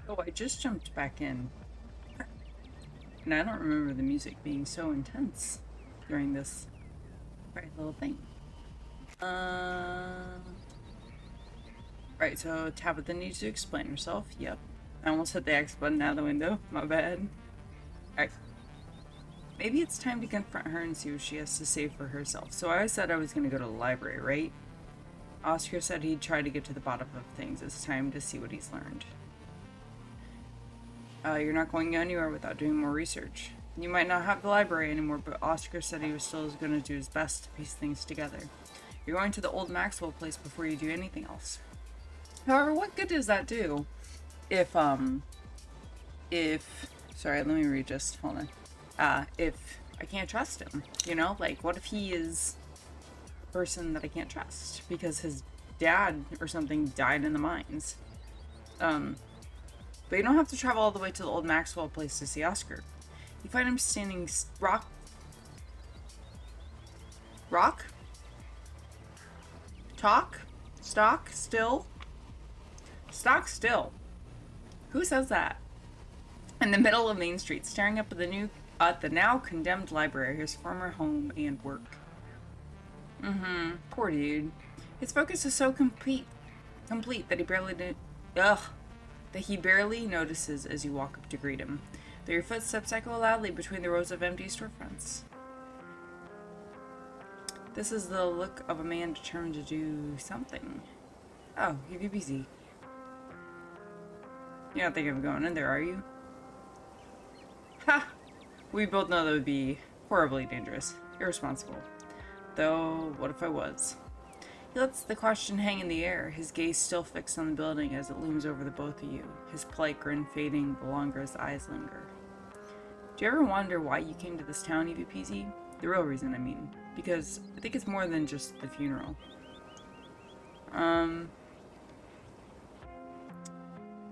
Oh, I just jumped back in. And I don't remember the music being so intense during this right little thing. Right, so Tabitha needs to explain herself. Yep. I almost hit the X button out of the window. My bad. Alright. Maybe it's time to confront her and see what she has to say for herself. So I said I was going to go to the library, right? Oscar said he'd try to get to the bottom of things. It's time to see what he's learned. You're not going anywhere without doing more research. You might not have the library anymore, but Oscar said he was still going to do his best to piece things together. You're going to the old Maxwell place before you do anything else. However, what good does that do if, sorry, let me read just, hold on. If I can't trust him, you know? Like, what if he is a person that I can't trust because his dad or something died in the mines? But you don't have to travel all the way to the old Maxwell place to see Oscar. You find him standing rock stock still. Who says that? In the middle of Main Street, staring up at the now condemned library, his former home and work. Poor dude. His focus is so complete that he barely notices as you walk up to greet him, though your footsteps echo loudly between the rows of empty storefronts. This is the look of a man determined to do something. Oh, you're busy. You don't think I'm going in there, are you? Ha! We both know that would be horribly dangerous, irresponsible. Though, what if I was? He lets the question hang in the air, his gaze still fixed on the building as it looms over the both of you, his polite grin fading the longer his eyes linger. Do you ever wonder why you came to this town, EVPZ? The real reason, I mean. Because I think it's more than just the funeral.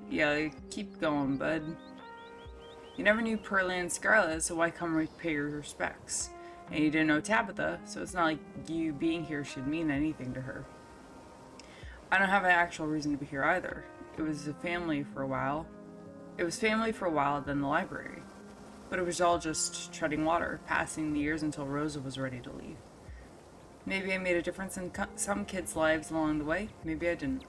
Yeah, keep going, bud. You never knew Pearlie and Scarlet, so why come pay your respects? And you didn't know Tabitha, so it's not like you being here should mean anything to her. I don't have an actual reason to be here either. It was family for a while, then the library. But it was all just treading water, passing the years until Rosa was ready to leave. Maybe I made a difference in some kids' lives along the way, maybe I didn't.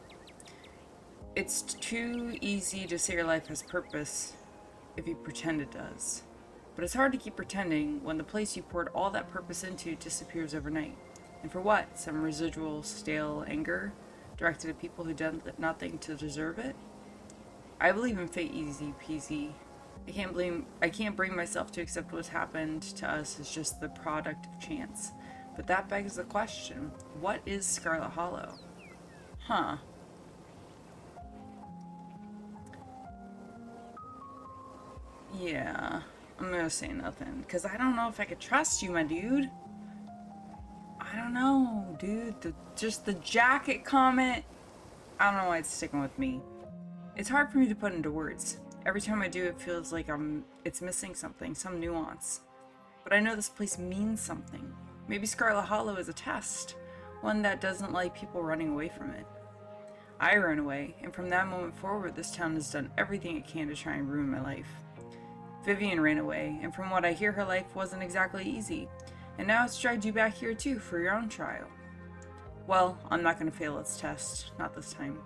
It's too easy to say your life has purpose if you pretend it does. But it's hard to keep pretending when the place you poured all that purpose into disappears overnight. And for what? Some residual stale anger directed at people who did nothing to deserve it? I believe in fate, easy peasy. I can't bring myself to accept what's happened to us as just the product of chance. But that begs the question, what is Scarlet Hollow? Huh. Yeah, I'm gonna say nothing, because I don't know if I could trust you, my dude. I don't know, dude. Just the jacket comment, I don't know why it's sticking with me. It's hard for me to put into words. Every time I do, it feels like it's missing something, some nuance. But I know this place means something. Maybe Scarlet Hollow is a test, one that doesn't like people running away from it. I ran away, and from that moment forward, this town has done everything it can to try and ruin my life. Vivian ran away, and from what I hear, her life wasn't exactly easy. And now it's dragged you back here too, for your own trial. Well, I'm not going to fail its test. Not this time.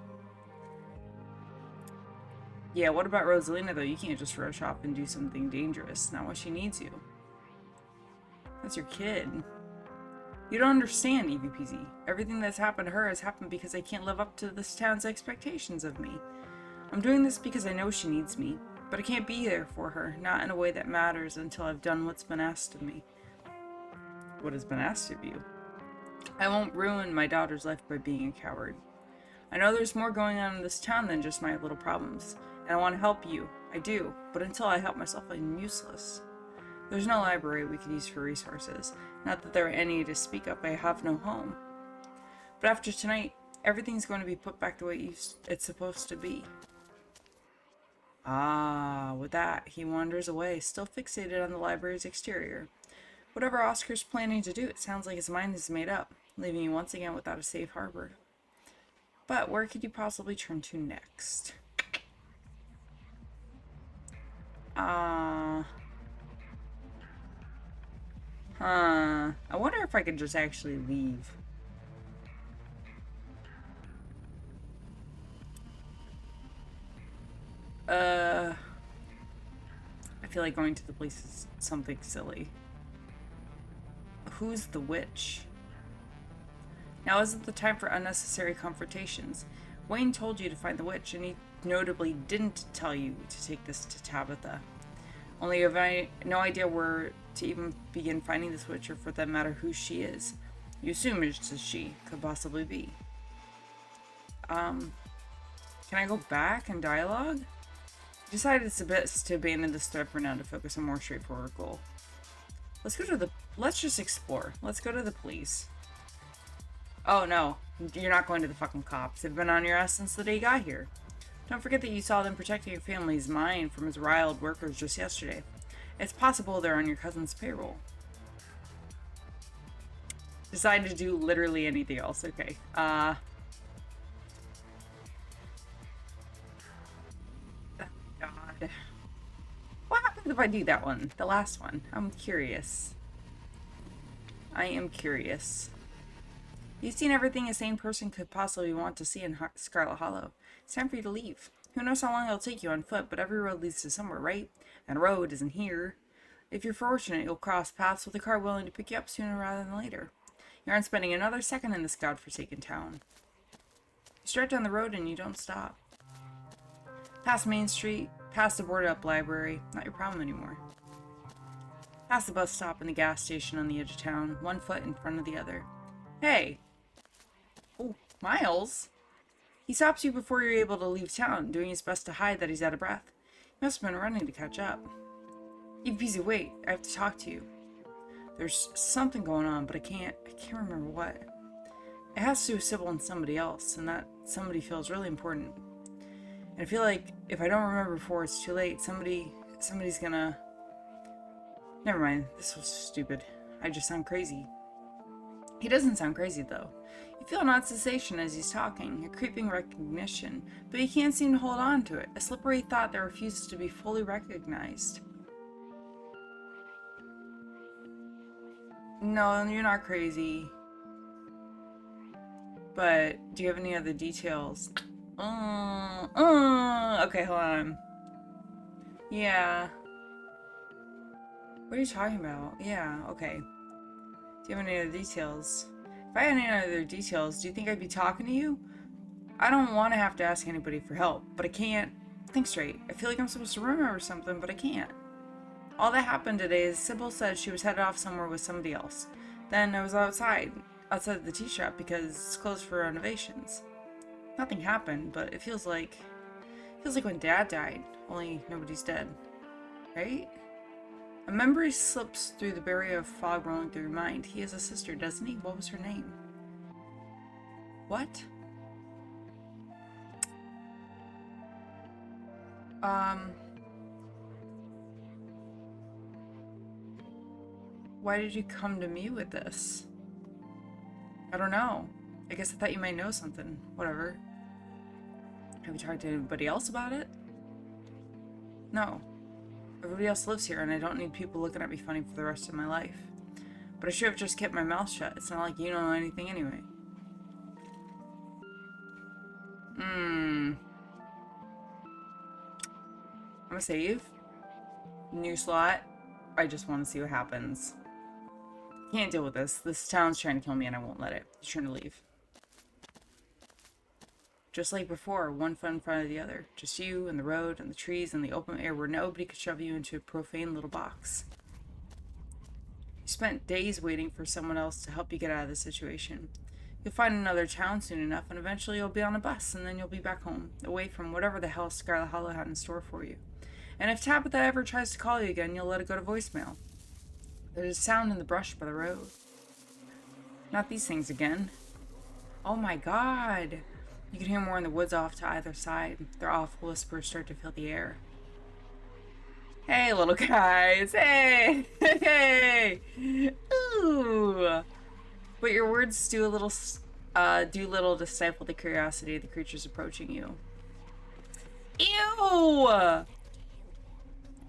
Yeah, what about Rosalina, though? You can't just rush off and do something dangerous. Not when she needs you. That's your kid. You don't understand, EVPZ. Everything that's happened to her has happened because I can't live up to this town's expectations of me. I'm doing this because I know she needs me. But I can't be there for her, not in a way that matters until I've done what's been asked of me. What has been asked of you? I won't ruin my daughter's life by being a coward. I know there's more going on in this town than just my little problems, and I want to help you. I do, but until I help myself, I'm useless. There's no library we could use for resources. Not that there are any to speak of. I have no home. But after tonight, everything's going to be put back the way it's supposed to be. Ah, with that, he wanders away, still fixated on the library's exterior. Whatever Oscar's planning to do, it sounds like his mind is made up, leaving you once again without a safe harbor. But where could you possibly turn to next? Huh. I wonder if I could just actually leave. I feel like going to the police is something silly. Who's the witch? Now isn't the time for unnecessary confrontations. Wayne told you to find the witch, and he notably didn't tell you to take this to Tabitha. Only you have no idea where to even begin finding this witch, or for that matter who she is. You assume it's a she, could possibly be. Can I go back and dialogue? I decided it's best to abandon this thread for now to focus on a more straightforward goal. Let's just explore. Let's go to the police. Oh no, you're not going to the fucking cops. They've been on your ass since the day you got here. Don't forget that you saw them protecting your family's mind from his riled workers just yesterday. It's possible they're on your cousin's payroll. Decide to do literally anything else. Okay. Oh God. What happens if I do that one? The last one. I'm curious. I am curious. You've seen everything a sane person could possibly want to see in Scarlet Hollow. It's time for you to leave. Who knows how long it'll take you on foot, but every road leads to somewhere, right? And a road isn't here. If you're fortunate, you'll cross paths with a car willing to pick you up sooner rather than later. You aren't spending another second in this godforsaken town. You start down the road and you don't stop. Past Main Street, past the boarded-up library, not your problem anymore. Past the bus stop and the gas station on the edge of town, one foot in front of the other. Hey! Oh, Miles? He stops you before you're able to leave town, doing his best to hide that he's out of breath. He must have been running to catch up. Easy, wait, I have to talk to you. There's something going on, but I can't remember what. It has to do with Sybil and somebody else, and that somebody feels really important. And I feel like if I don't remember before it's too late, somebody's gonna... Never mind, this was stupid. I just sound crazy. He doesn't sound crazy, though. You feel an odd sensation as he's talking, a creeping recognition, but you can't seem to hold on to it, a slippery thought that refuses to be fully recognized. No, you're not crazy. But, do you have any other details? Okay, hold on. Yeah. What are you talking about? Yeah, okay. Do you have any other details? If I had any other details, do you think I'd be talking to you? I don't want to have to ask anybody for help, but I can't think straight. I feel like I'm supposed to remember something, but I can't. All that happened today is Sybil said she was headed off somewhere with somebody else. Then I was outside the tea shop because it's closed for renovations. Nothing happened, but it feels like when Dad died, only nobody's dead. Right? A memory slips through the barrier of fog rolling through your mind. He has a sister, doesn't he? What was her name? What? Why did you come to me with this? I don't know. I guess I thought you might know something. Whatever. Have you talked to anybody else about it? No. Everybody else lives here, and I don't need people looking at me funny for the rest of my life. But I should have just kept my mouth shut. It's not like you know anything anyway. I'm gonna save. New slot. I just want to see what happens. Can't deal with this. This town's trying to kill me and I won't let it. It's trying to leave. Just like before, one foot in front of the other. Just you and the road and the trees and the open air where nobody could shove you into a profane little box. You spent days waiting for someone else to help you get out of the situation. You'll find another town soon enough and eventually you'll be on a bus and then you'll be back home, away from whatever the hell Scarlet Hollow had in store for you. And if Tabitha ever tries to call you again, you'll let it go to voicemail. There's a sound in the brush by the road. Not these things again. Oh my god. You can hear more in the woods off to either side. Their awful whispers start to fill the air. Hey, little guys. Hey. Hey. Ooh. But your words do little to stifle the curiosity of the creatures approaching you. Ew.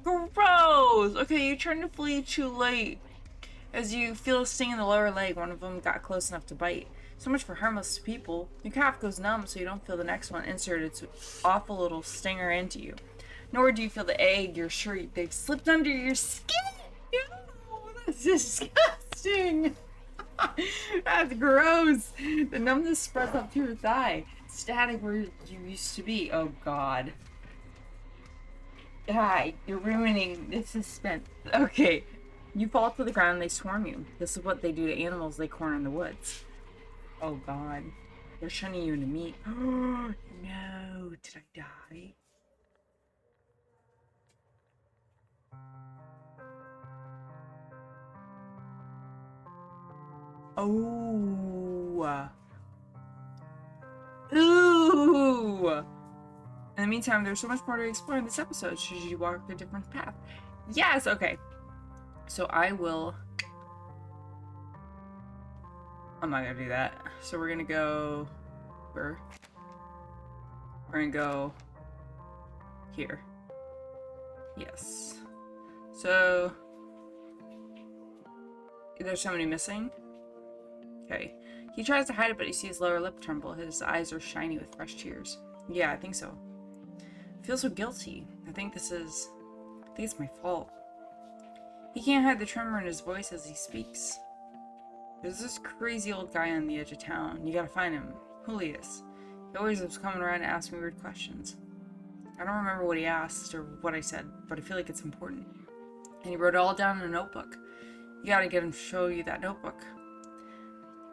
Gross! Okay, you turn to flee too late. As you feel a sting in the lower leg, one of them got close enough to bite. So much for harmless people. Your calf goes numb so you don't feel the next one insert its awful little stinger into you. Nor do you feel the egg you're sure they've slipped under your skin. Ew, that's disgusting. That's gross. The numbness spreads up to your thigh, static where you used to be. Oh god. Hi, you're ruining the suspense. Okay. You fall to the ground and they swarm you. This is what they do to animals they corner in the woods. Oh god. They're shunning you into meat. Oh no. Did I die? Oh. Ooh. In the meantime, there's so much more to explore in this episode. Should you walk a different path? Yes, okay. So I will... I'm not gonna do that. So we're gonna go... We're gonna go... Here. Yes. So... There's somebody missing? Okay. He tries to hide it, but you see his lower lip tremble. His eyes are shiny with fresh tears. Yeah, I think so. I feel so guilty. I think it's my fault. He can't hide the tremor in his voice as he speaks. There's this crazy old guy on the edge of town. You gotta find him. Julius. He always was coming around to ask me weird questions. I don't remember what he asked or what I said, but I feel like it's important. And he wrote it all down in a notebook. You gotta get him to show you that notebook.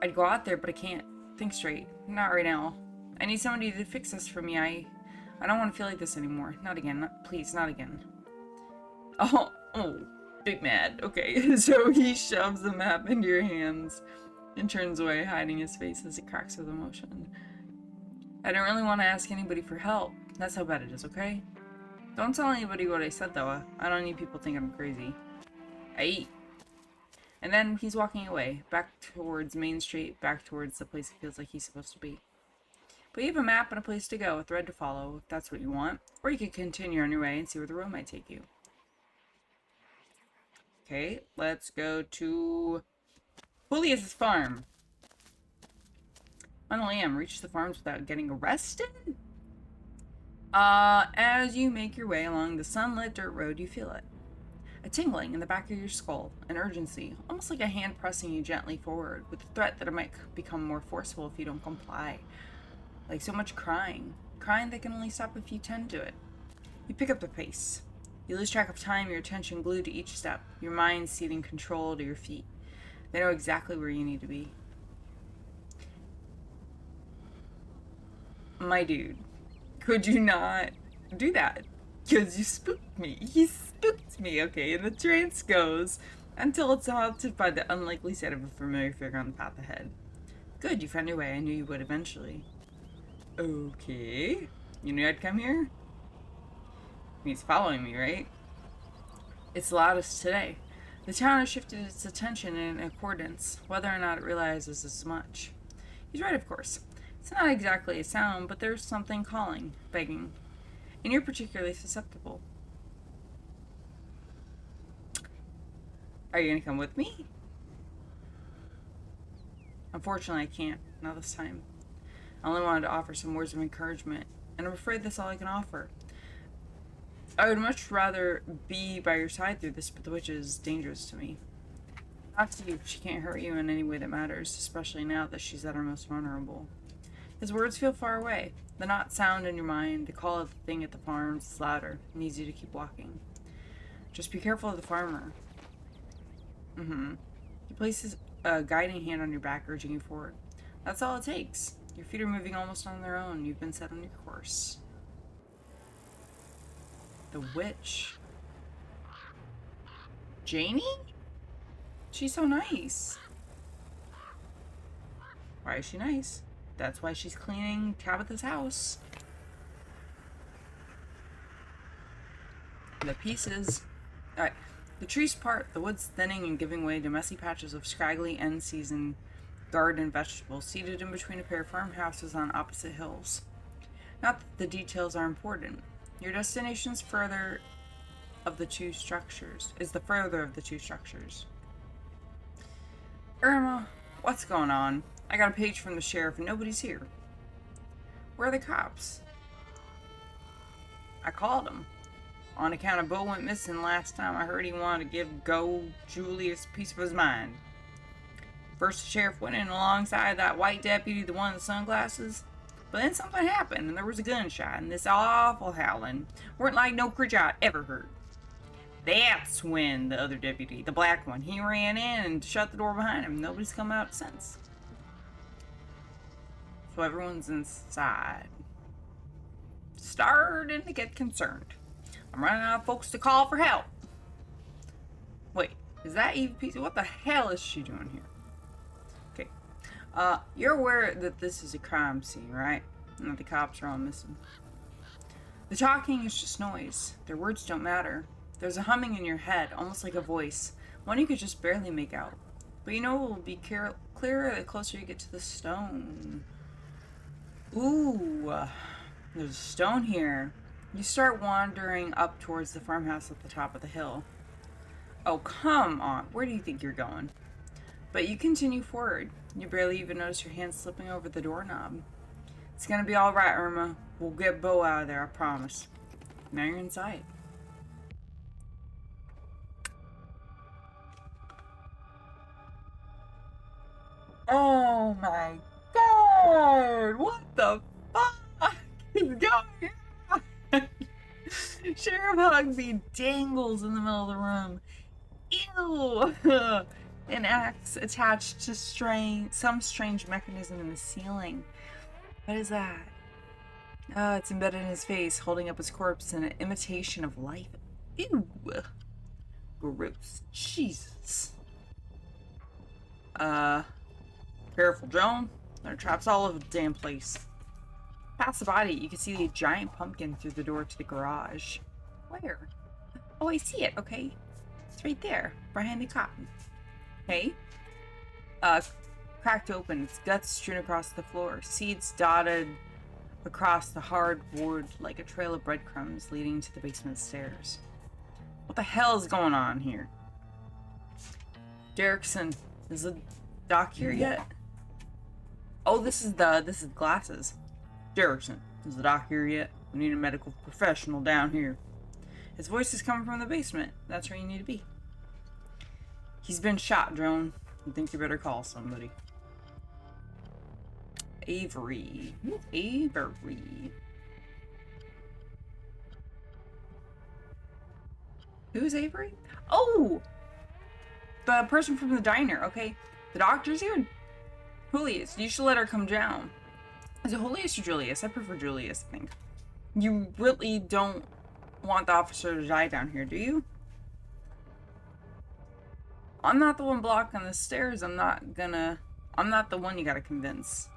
I'd go out there, but I can't think straight. Not right now. I need somebody to fix this for me. I don't want to feel like this anymore. Not again. Please, not again. Oh, big mad. Okay, so he shoves the map into your hands and turns away, hiding his face as he cracks with emotion. I don't really want to ask anybody for help. That's how bad it is, okay? Don't tell anybody what I said, though. I don't need people thinking I'm crazy. Aye. And then he's walking away, back towards Main Street, back towards the place he feels like he's supposed to be. But you have a map and a place to go, a thread to follow, if that's what you want. Or you could continue on your way and see where the road might take you. Okay, let's go to Julius' farm. Finally, reach the farms without getting arrested? As you make your way along the sunlit dirt road, you feel it. A tingling in the back of your skull, an urgency, almost like a hand pressing you gently forward, with the threat that it might become more forceful if you don't comply. Like so much crying that can only stop if you tend to it. You pick up the pace. You lose track of time, your attention glued to each step, your mind ceding control to your feet. They know exactly where you need to be. My dude, could you not do that? Because you spooked me. He spooked me, okay? And the trance goes until it's halted by the unlikely sight of a familiar figure on the path ahead. Good, you found your way. I knew you would eventually. Okay. You knew I'd come here? He's following me, right? It's the loudest today. The town has shifted its attention in accordance, whether or not it realizes as much. He's right, of course. It's not exactly a sound, but there's something calling, begging. And you're particularly susceptible. Are you gonna come with me? Unfortunately, I can't. Not this time. I only wanted to offer some words of encouragement, and I'm afraid that's all I can offer. I would much rather be by your side through this, but the witch is dangerous to me. Not to you, she can't hurt you in any way that matters, especially now that she's at her most vulnerable. His words feel far away. The not sound in your mind, the call of the thing at the farms is louder, and needs you to keep walking. Just be careful of the farmer. He places a guiding hand on your back, urging you forward. That's all it takes. Your feet are moving almost on their own. You've been set on your course. The witch. Janie? She's so nice. Why is she nice? That's why she's cleaning Tabitha's house. The pieces. Alright. The trees part, the woods thinning and giving way to messy patches of scraggly end-season garden vegetables seated in between a pair of farmhouses on opposite hills. Not that the details are important. Your destination's further of the two structures. Is the further of the two structures. Irma, what's going on? I got a page from the sheriff and nobody's here. Where are the cops? I called him. On account of Bo went missing last time, I heard he wanted to give Julius a piece of his mind. First the sheriff went in alongside that white deputy, the one in the sunglasses. But then something happened and there was a gunshot and this awful howling. Weren't like no creature I'd ever heard. That's when the other deputy, the black one, he ran in and shut the door behind him. Nobody's come out since. So everyone's inside. Starting to get concerned. I'm running out of folks to call for help. Wait, is that Eve Pizza? What the hell is she doing here? Okay. You're aware that this is a crime scene, right? And that the cops are all missing. The talking is just noise. Their words don't matter. There's a humming in your head, almost like a voice. One you could just barely make out. But you know it will be clearer the closer you get to the stone. Ooh, there's a stone here. You start wandering up towards the farmhouse at the top of the hill. Oh, come on. Where do you think you're going? But you continue forward. You barely even notice your hand slipping over the doorknob. It's gonna be alright, Irma. We'll get Bo out of there, I promise. Now you're inside. Oh my god! What the fuck is going on? Sheriff Hugsy dangles in the middle of the room. Ew! An axe attached to some strange mechanism in the ceiling. What is that? Oh, it's embedded in his face, holding up his corpse in an imitation of life. Ew! Gross. Jesus. Careful, Joan. There are traps all over the damn place. Past the body, you can see the giant pumpkin through the door to the garage. Where? Oh, I see it, okay. It's right there, behind the cotton. Hey? Cracked open, its guts strewn across the floor, seeds dotted across the hard board like a trail of breadcrumbs leading to the basement stairs. What the hell is going on here? Derrickson, is the doc here yet? Oh, this is glasses. Derrickson, is the doc here yet? We need a medical professional down here. His voice is coming from the basement. That's where you need to be. He's been shot, Joan. I think you better call somebody. Avery. Avery. Who's Avery? Oh! The person from the diner, okay. The doctor's here. Julius, you should let her come down. Is it Julius or Julius? I prefer Julius, I think. You really don't want the officer to die down here, do you? I'm not the one blocking the stairs. I'm not the one you gotta convince.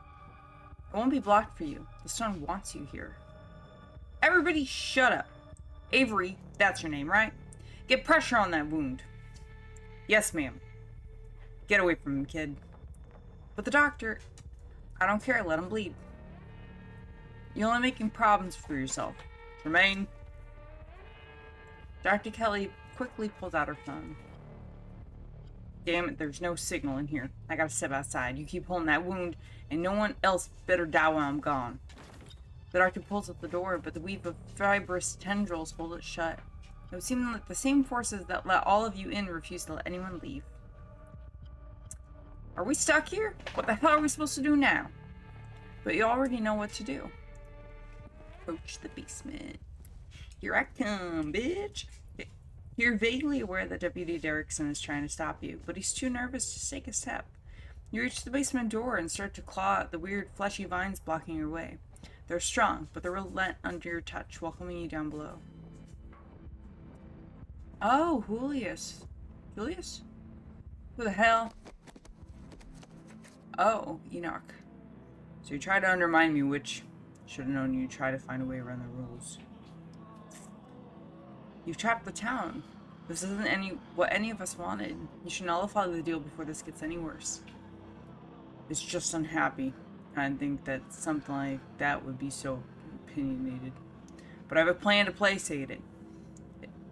It won't be blocked for you. The stone wants you here. Everybody shut up. Avery, that's your name, right? Get pressure on that wound. Yes, ma'am. Get away from him, kid. But the doctor, I don't care, let him bleed. You're only making problems for yourself. Tremaine. Dr. Kelly quickly pulls out her phone. Damn it, there's no signal in here. I gotta step outside. You keep holding that wound, and no one else better die while I'm gone. The doctor pulls up the door, but the weave of fibrous tendrils hold it shut. It would seem like the same forces that let all of you in refuse to let anyone leave. Are we stuck here? What the hell are we supposed to do now? But you already know what to do. Approach the basement. Here I come, bitch. You're vaguely aware that Deputy Derrickson is trying to stop you, but he's too nervous to take a step. You reach the basement door and start to claw at the weird fleshy vines blocking your way. They're strong, but they relent under your touch, welcoming you down below. Oh, Julius. Julius? Who the hell? Oh, Enoch. So you try to undermine me, which should have known you'd try to find a way around the rules. You've trapped the town. This isn't what any of us wanted. You should nullify the deal before this gets any worse. It's just unhappy. I didn't think that something like that would be so opinionated. But I have a plan to placate it.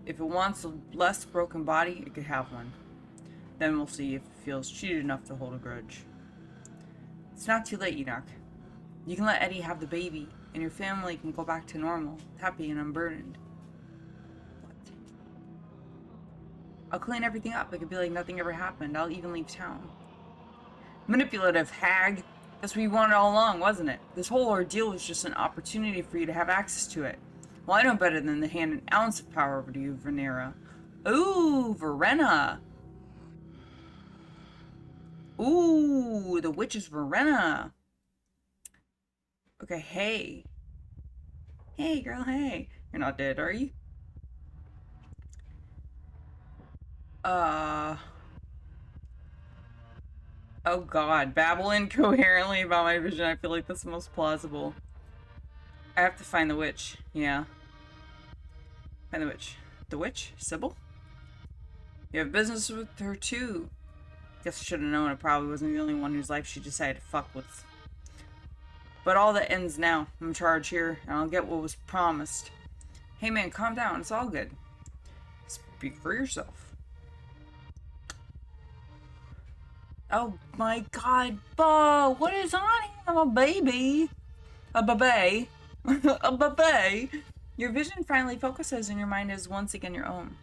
If it wants a less broken body, it could have one. Then we'll see if it feels cheated enough to hold a grudge. It's not too late, Enoch. You can let Eddie have the baby, and your family can go back to normal, happy and unburdened. What? I'll clean everything up. It could be like nothing ever happened. I'll even leave town. Manipulative hag. That's what you wanted all along, wasn't it? This whole ordeal was just an opportunity for you to have access to it. Well, I know better than to hand an ounce of power over to you, Venera. Ooh, Verena. Ooh, the witch is Verena. Okay, hey. Hey, girl, hey. You're not dead, are you? Oh god, babble incoherently about my vision. I feel like that's the most plausible. I have to find the witch. Yeah. Find the witch. The witch? Sybil? You have business with her too. Guess I should have known. I probably wasn't the only one whose life she decided to fuck with. But all that ends now. I'm in charge here, and I'll get what was promised. Hey man, calm down. It's all good. Speak for yourself. Oh my god, Bo! What is on him? A baby? A baby? A baby? Your vision finally focuses and your mind is once again your own.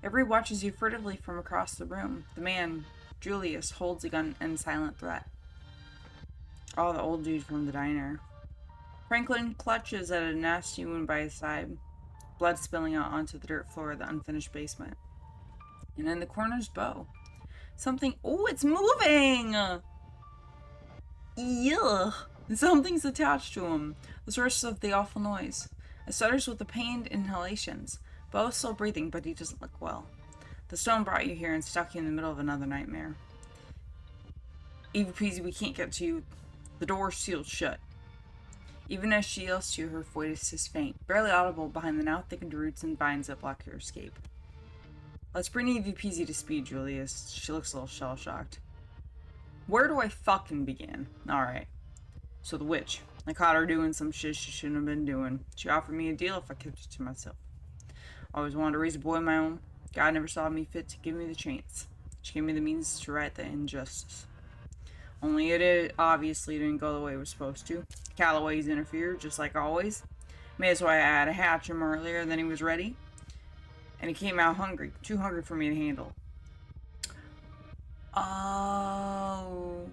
Every watches you furtively from across the room. The man, Julius, holds a gun in silent threat. Oh, the old dude from the diner. Franklin clutches at a nasty wound by his side, blood spilling out onto the dirt floor of the unfinished basement. And in the corner's Bo. Something. Oh, it's moving! Yuck! Something's attached to him. The source of the awful noise. It stutters with the pained inhalations. Bo is still breathing, but he doesn't look well. The stone brought you here and stuck you in the middle of another nightmare. Evie Peasy, we can't get to you. The door's sealed shut. Even as she yells to you, her voice is faint, barely audible behind the now thickened roots and vines that block your escape. Let's bring Evie Peasy to speed, Julius. She looks a little shell-shocked. Where do I fucking begin? Alright. So the witch. I caught her doing some shit she shouldn't have been doing. She offered me a deal if I kept it to myself. I always wanted to raise a boy of my own. God never saw me fit to give me the chance. She gave me the means to right the injustice. Only it obviously didn't go the way it was supposed to. Calloway's interfered, just like always. Maybe that's why I had to hatch him earlier than he was ready. And he came out hungry. Too hungry for me to handle. Oh.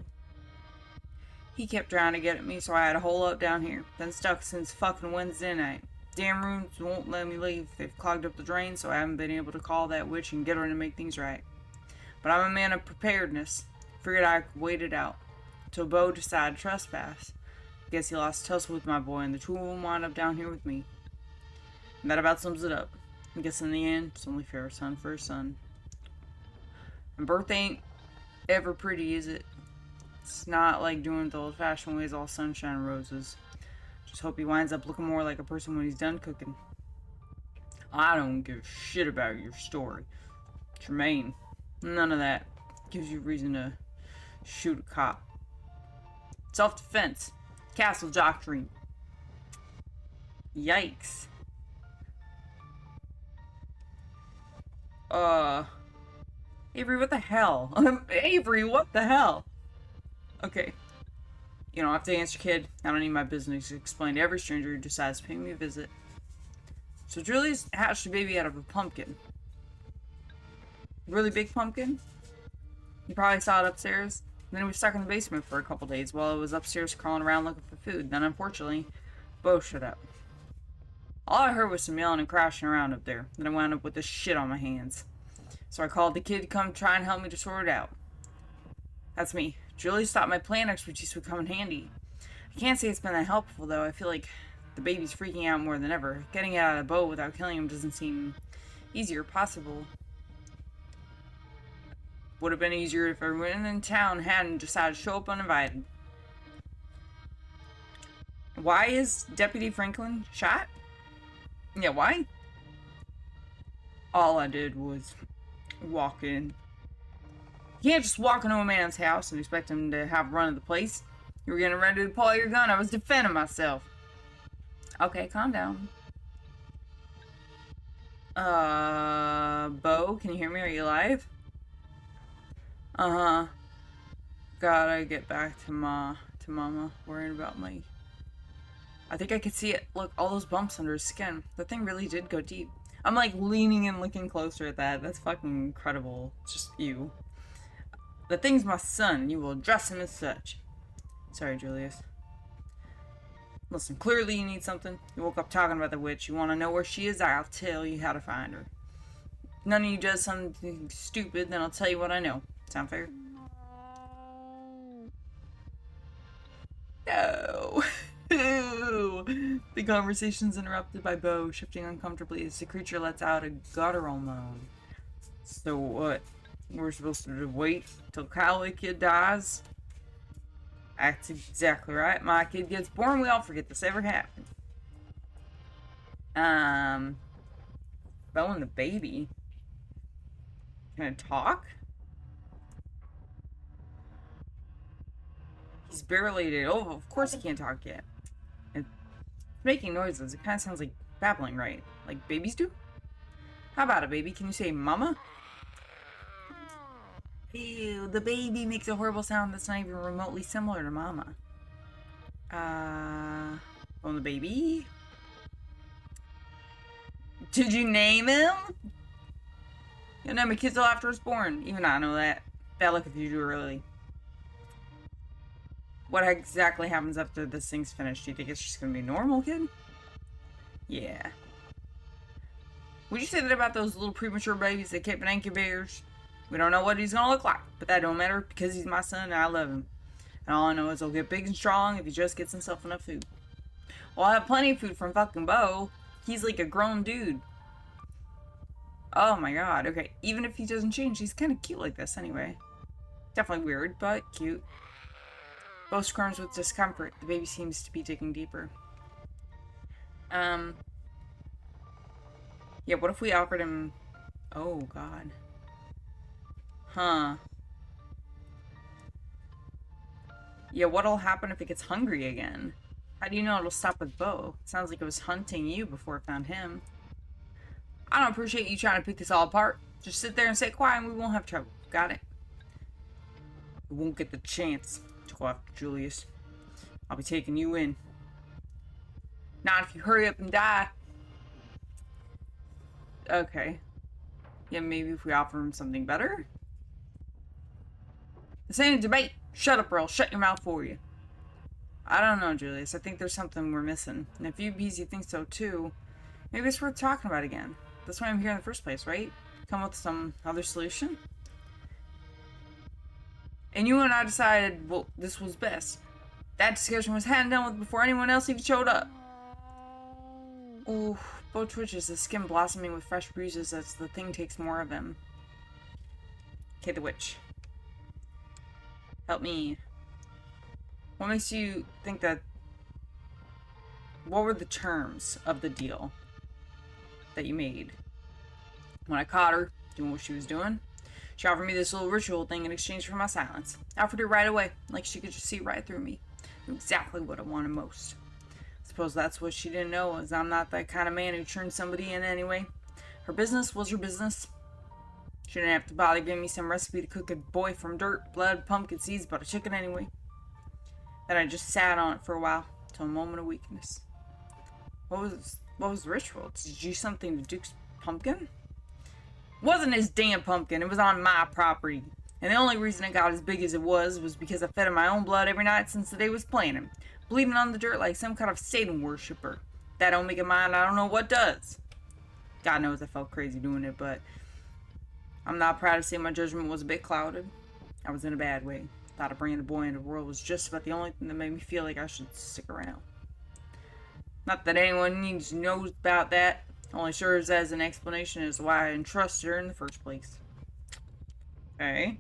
He kept trying to get at me, so I had to hole up down here. Been stuck since fucking Wednesday night. Damn rooms won't let me leave. They've clogged up the drain, so I haven't been able to call that witch and get her to make things right. But I'm a man of preparedness. Figured I could wait it out. Till Bo decided to trespass. Guess he lost tussle with my boy, and the two of them wound up down here with me. And that about sums it up. I guess in the end, it's only fair son for a son. And birth ain't ever pretty, is it? It's not like doing it the old-fashioned ways, all sunshine and roses. Just hope he winds up looking more like a person when he's done cooking. I don't give a shit about your story, Tremaine. None of that gives you reason to shoot a cop. Self-defense. Castle doctrine. Yikes. Avery, what the hell? Avery, what the hell? Okay. You don't have to answer, kid. I don't need my business explained to every stranger who decides to pay me a visit. So Julius hatched a baby out of a pumpkin. Really big pumpkin? You probably saw it upstairs. Then he was stuck in the basement for a couple days while it was upstairs crawling around looking for food. Then, unfortunately, Bo showed up. All I heard was some yelling and crashing around up there. Then I wound up with this shit on my hands. So I called the kid to come try and help me to sort it out. That's me. Julius thought my plant expertise would come in handy. I can't say it's been that helpful, though. I feel like the baby's freaking out more than ever. Getting it out of the boat without killing him doesn't seem easy or possible. Would have been easier if everyone in town hadn't decided to show up uninvited. Why is Deputy Franklin shot? Yeah, why? All I did was walk in. You can't just walk into a man's house and expect him to have run of the place. You were getting ready to pull your gun. I was defending myself. Okay, calm down. Bo, can you hear me? Are you alive? Uh-huh. Gotta get back to Mama. Worrying about my... I think I could see it. Look, all those bumps under his skin. The thing really did go deep. I'm like leaning and looking closer at that. That's fucking incredible. It's just you. The thing's my son. You will address him as such. Sorry, Julius. Listen, clearly you need something. You woke up talking about the witch. You want to know where she is? I'll tell you how to find her. If none of you does something stupid, then I'll tell you what I know. Sound fair? No. The conversation's interrupted by Bo, shifting uncomfortably as the creature lets out a guttural moan. So what? We're supposed to wait till Cowley Kid dies? That's exactly right. My kid gets born, we all forget this ever happened. Bo and the baby. Can it talk? He's barely... Oh, of course he can't talk yet. It's making noises. It kind of sounds like babbling, right? Like babies do? How about it, baby? Can you say mama? Ew, the baby makes a horrible sound that's not even remotely similar to mama. On the baby? Did you name him? You'll name a kid till after it's born. Even I know that. Bad luck if you do early. What exactly happens after this thing's finished? Do you think it's just gonna be a normal kid? Yeah. Would you say that about those little premature babies that kept in incubators? We don't know what he's gonna look like, but that don't matter because he's my son and I love him. And all I know is he'll get big and strong if he just gets himself enough food. Well, I have plenty of food from fucking Bo. He's like a grown dude. Oh my god, okay. Even if he doesn't change, he's kind of cute like this anyway. Definitely weird, but cute. Bo squirms with discomfort. The baby seems to be digging deeper. Yeah, what if we offered him... Oh, God. Huh. Yeah, what'll happen if it gets hungry again? How do you know it'll stop with Bo? Sounds like it was hunting you before it found him. I don't appreciate you trying to pick this all apart. Just sit there and stay quiet and we won't have trouble. Got it? We won't get the chance to go after Julius. I'll be taking you in. Not if you hurry up and die. Okay. Yeah, maybe if we offer him something better? This ain't a debate. Shut up or I'll shut your mouth for you. I don't know, Julius. I think there's something we're missing. And if you bees, you think so too, maybe it's worth talking about again. That's why I'm here in the first place, right? Come up with some other solution? And you and I decided, well, this was best. That discussion was had and done with before anyone else even showed up. Oh, Bo twitches, his skin blossoming with fresh bruises as the thing takes more of him. Okay, the witch. Help me. What makes you think that... What were the terms of the deal that you made? When I caught her doing what she was doing, she offered me this little ritual thing in exchange for my silence. I offered her right away, like she could just see right through me. Knew exactly what I wanted most. Suppose that's what she didn't know, is I'm not that kind of man who turns somebody in anyway. Her business was her business. She didn't have to bother giving me some recipe to cook a boy from dirt, blood, pumpkin seeds, but I took it anyway. Then I just sat on it for a while, till a moment of weakness. What was the ritual? Did you do something to Duke's pumpkin? It wasn't his damn pumpkin, it was on my property. And the only reason it got as big as it was because I fed him my own blood every night since the day was planted. Bleeding on the dirt like some kind of Satan worshiper. That don't make it mine, I don't know what does. God knows I felt crazy doing it, but I'm not proud to say my judgment was a bit clouded. I was in a bad way. Thought of bringing a boy into the world was just about the only thing that made me feel like I should stick around. Not that anyone needs to know about that. Only serves as an explanation as to why I entrusted her in the first place. Okay.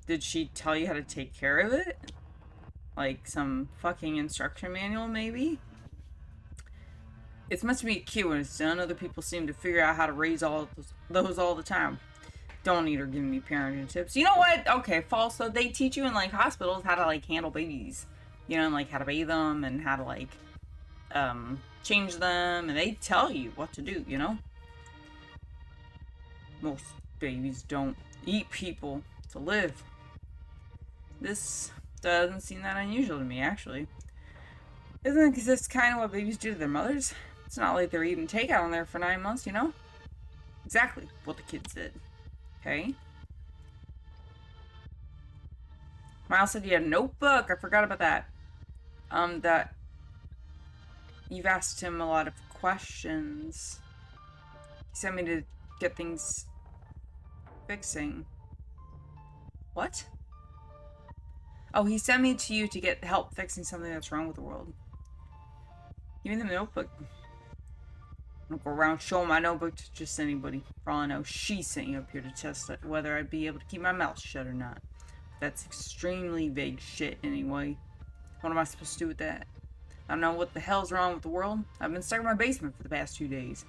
Did she tell you how to take care of it? Like some fucking instruction manual, maybe? It's meant to be cute when it's done. Other people seem to figure out how to raise all those all the time. Don't need her giving me parenting tips. You know what? Okay, false. So they teach you in like hospitals how to like handle babies. You know, and like how to bathe them and how to like change them, and they tell you what to do, you know? Most babies don't eat people to live. This doesn't seem that unusual to me, actually. Isn't this kind of what babies do to their mothers? It's not like they're eating takeout in there for 9 months, you know? Exactly what the kids did. Okay? Miles said you had a notebook. I forgot about that. That you've asked him a lot of questions. He sent me to get things fixing. What? Oh, he sent me to you to get help fixing something that's wrong with the world. Give me the notebook. I don't go around showing my notebook to just anybody. For all I know, she sent you up here to test whether I'd be able to keep my mouth shut or not. That's extremely vague shit anyway. What am I supposed to do with that? I don't know what the hell's wrong with the world. I've been stuck in my basement for the past 2 days.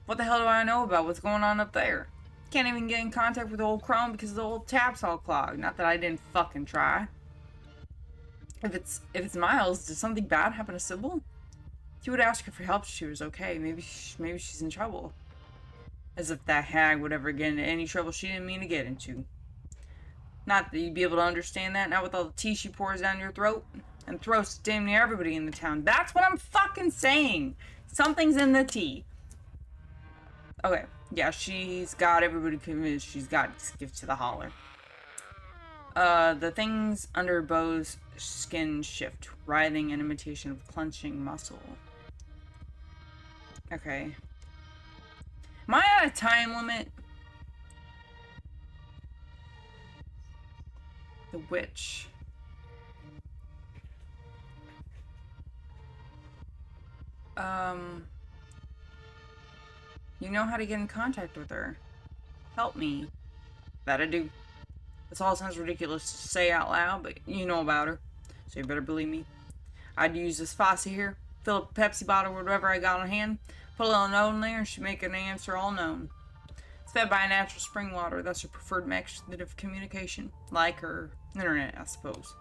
What the hell do I know about what's going on up there? Can't even get in contact with the old Chrome because the old tap's all clogged. Not that I didn't fucking try. If it's Miles, did something bad happen to Sybil? He would ask her for help if she was okay. Maybe she's in trouble. As if that hag would ever get into any trouble she didn't mean to get into. Not that you'd be able to understand that, not with all the tea she pours down your throat. And throats damn near everybody in the town. That's what I'm fucking saying! Something's in the tea. Okay, yeah, she's got everybody convinced she's got gifts to the holler. The things under Bo's skin shift, writhing in imitation of clenching muscle. Okay. Am I at a time limit? The witch. You know how to get in contact with her. Help me. That I do. This all sounds ridiculous to say out loud, but you know about her. So you better believe me. I'd use this faucet here, fill up a Pepsi bottle or whatever I got on hand, put a little note in there, and she'd make an answer all known. It's fed by natural spring water. That's her preferred method of communication. Like her internet, I suppose.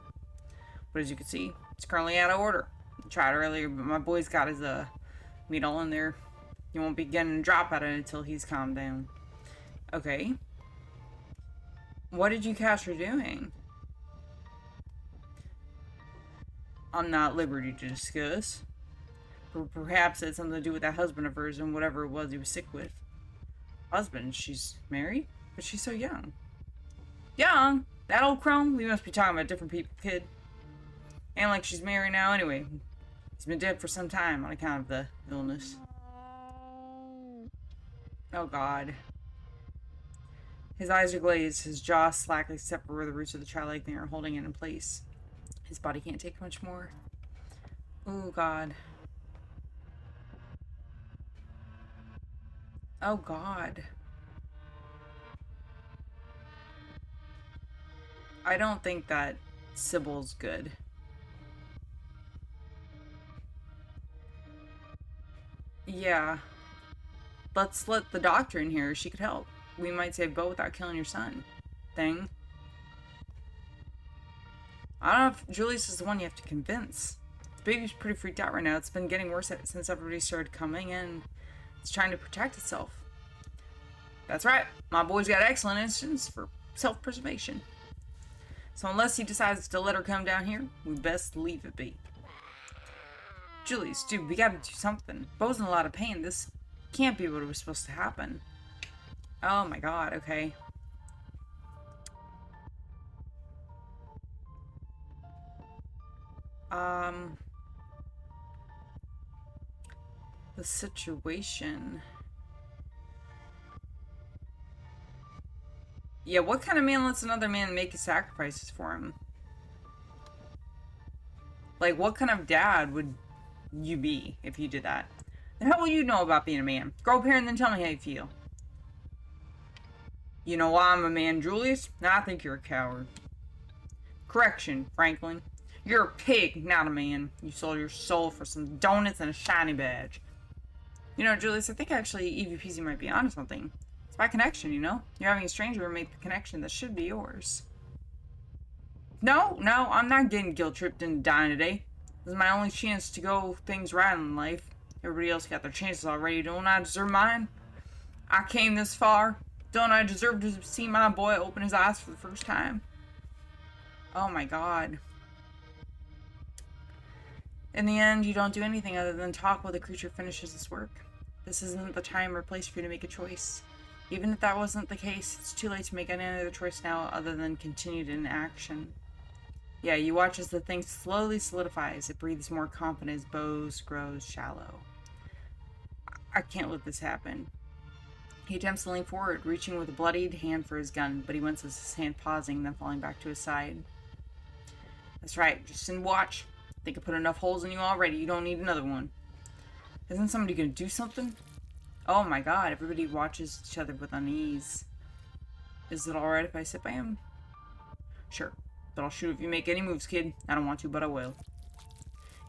But as you can see, it's currently out of order. I tried earlier, but my boy's got his meat all in there. You won't be getting a drop out of it until he's calmed down. Okay. What did you catch her doing? I'm not at liberty to discuss. Perhaps it had something to do with that husband of hers and whatever it was he was sick with. Husband? She's married? But she's so young. Young? That old crone? We must be talking about different people, kid. And like she's married now anyway. He's been dead for some time on account of the illness. Oh god. His eyes are glazed, his jaw slack except for where the roots of the childlike thing are holding it in place. His body can't take much more. Oh god. Oh god. I don't think that Sybil's good. Yeah. Let's let the doctor in here. She could help. We might save Bo without killing your son. Thing. I don't know if Julius is the one you have to convince. The baby's pretty freaked out right now. It's been getting worse since everybody started coming and it's trying to protect itself. That's right. My boy's got excellent instincts for self-preservation. So unless he decides to let her come down here, we best leave it be. Julius, dude, we gotta do something. Bo's in a lot of pain. This can't be what was supposed to happen. Oh my god, okay. The situation. Yeah, what kind of man lets another man make his sacrifices for him? Like, what kind of dad would you be if you did that? The hell will you know about being a man? Grow up here and then tell me how you feel. You know why I'm a man, Julius? I think you're a coward. Correction, Franklin. You're a pig, not a man. You sold your soul for some donuts and a shiny badge. You know, Julius, I think actually EVPZ might be onto something. It's by connection, you know? You're having a stranger make the connection that should be yours. No, I'm not getting guilt-tripped into dying today. This is my only chance to go things right in life. If Everybody else got their chances already. Don't I deserve mine? I came this far. Don't I deserve to see my boy open his eyes for the first time? Oh my god. In the end, you don't do anything other than talk while the creature finishes its work. This isn't the time or place for you to make a choice. Even if that wasn't the case, it's too late to make any other choice now other than continued inaction. Yeah, you watch as the thing slowly solidifies. It breathes more confident as Bose grows shallow. I can't let this happen. He attempts to lean forward, reaching with a bloodied hand for his gun, but he winces, his hand pausing, then falling back to his side. That's right, just sit and watch. I think I put enough holes in you already. You don't need another one. Isn't somebody gonna do something? Oh my god, everybody watches each other with unease. Is it alright if I sit by him? Sure, but I'll shoot if you make any moves, kid. I don't want to, but I will.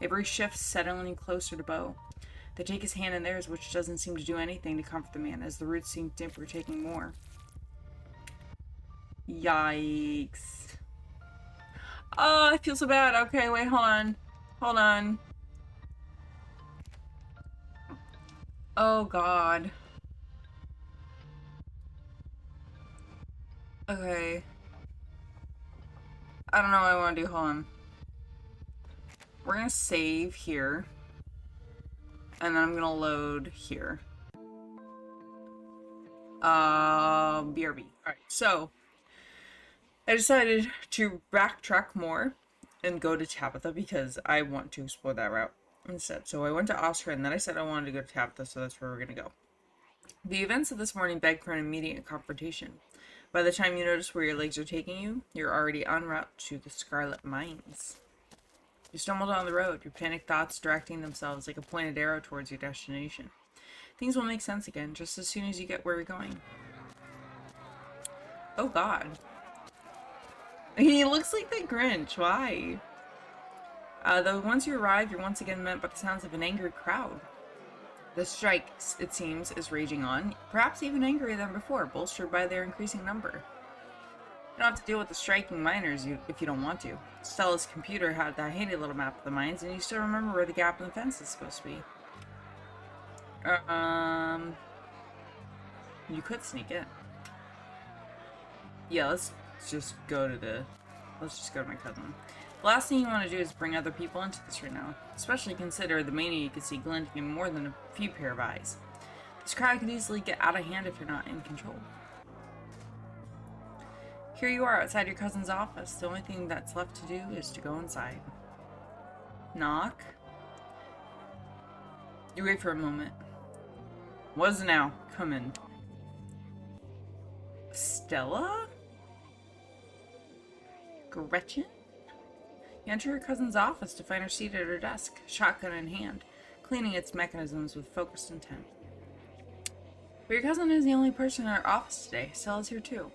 Avery shifts, settling closer to Bo. They take his hand in theirs, which doesn't seem to do anything to comfort the man, as the roots seem dimper, taking more. Yikes. Oh, I feel so bad. Okay, wait, hold on. Hold on. Oh, God. Okay. I don't know what I want to do. Hold on. We're gonna save here. And then I'm gonna load here. BRB. Alright, so I decided to backtrack more and go to Tabitha because I want to explore that route instead. So I went to Oscar and then I said I wanted to go to Tabitha, so that's where we're gonna go. The events of this morning begged for an immediate confrontation. By the time you notice where your legs are taking you, you're already en route to the Scarlet Mines. You stumble down the road, your panicked thoughts directing themselves like a pointed arrow towards your destination. Things will make sense again just as soon as you get where you're going. Oh god. He looks like the Grinch. Why? Though once you arrive, you're once again met by the sounds of an angry crowd. The strike, it seems, is raging on, perhaps even angrier than before, bolstered by their increasing number. You don't have to deal with the striking miners if you don't want to. Stella's computer had that handy little map of the mines, and you still remember where the gap in the fence is supposed to be. You could sneak in. Yeah, let's just go to my cousin. The last thing you want to do is bring other people into this right now. Especially consider the mania you could see glinting in more than a few pair of eyes. This crowd could easily get out of hand if you're not in control. Here you are outside your cousin's office. The only thing that's left to do is to go inside. Knock. You wait for a moment. What is it now? Come in. Stella? Gretchen? You enter your cousin's office to find her seated at her desk, shotgun in hand, cleaning its mechanisms with focused intent. But your cousin is the only person in her office today. Stella's here too.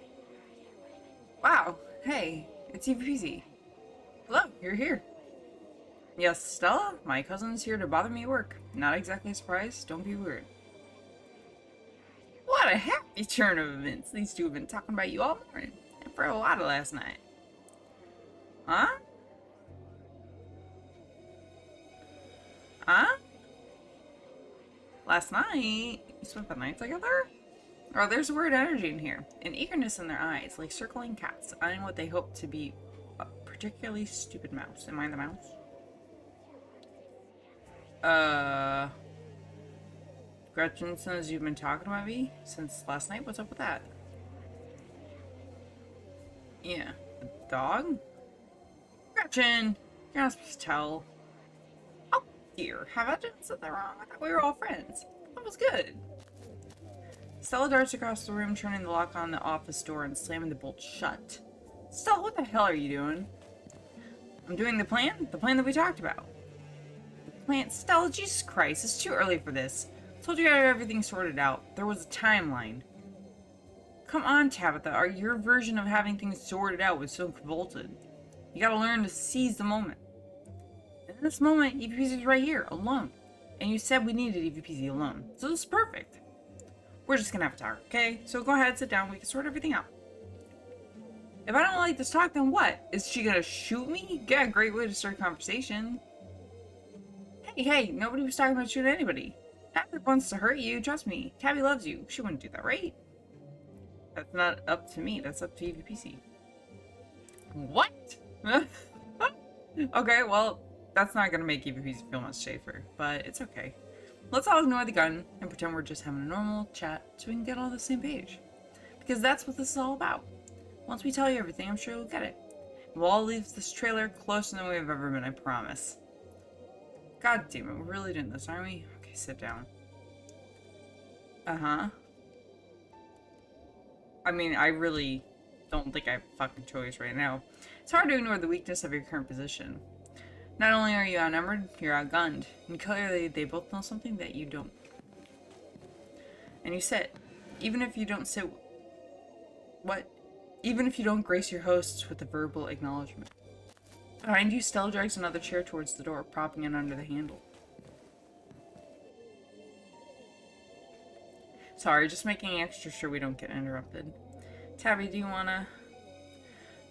Wow, hey, it's easy peasy. Hello, you're here. Yes, Stella? My cousin's here to bother me at work. Not exactly a surprise, don't be weird. What a happy turn of events. These two have been talking about you all morning, and for a lot of last night. Huh? Huh? Last night? You spent the night together? Oh, there's a weird energy in here. An eagerness in their eyes, like circling cats, eyeing what they hope to be a particularly stupid mouse. Am I the mouse? Gretchen says you've been talking about me since last night? What's up with that? Yeah. The dog? Gretchen! You're not supposed to tell. Oh, dear. Have I done something wrong? I thought we were all friends. That was good. Stella darts across the room, turning the lock on the office door and slamming the bolt shut. Stella, what the hell are you doing? I'm doing the plan that we talked about. The plan? Stella, Jesus Christ, it's too early for this. I told you I had everything sorted out. There was a timeline. Come on, Tabitha, your version of having things sorted out was so convoluted. You gotta learn to seize the moment. And in this moment, EVPZ is right here, alone. And you said we needed EVPZ alone. So this is perfect. We're just gonna have a talk, okay? So go ahead, sit down, we can sort everything out. If I don't like this talk, then what? Is she gonna shoot me? Yeah, great way to start a conversation. Hey, nobody was talking about you to anybody. Tabby wants to hurt you, trust me. Tabby loves you. She wouldn't do that, right? That's not up to me, that's up to EVPC. What? Okay, well, that's not gonna make EVPC feel much safer, but it's okay. Let's all ignore the gun and pretend we're just having a normal chat so we can get all on the same page. Because that's what this is all about. Once we tell you everything, I'm sure you'll get it. We'll all leave this trailer closer than we've ever been, I promise. God damn it, we're really doing this, aren't we? Okay, sit down. Uh-huh. I mean, I really don't think I have a fucking choice right now. It's hard to ignore the weakness of your current position. Not only are you outnumbered, you're outgunned. And clearly, they both know something that you don't. And you sit. Even if you don't sit... What? Even if you don't grace your hosts with a verbal acknowledgement. Behind you, Stella drags another chair towards the door, propping it under the handle. Sorry, just making extra sure we don't get interrupted. Tabby, do you wanna...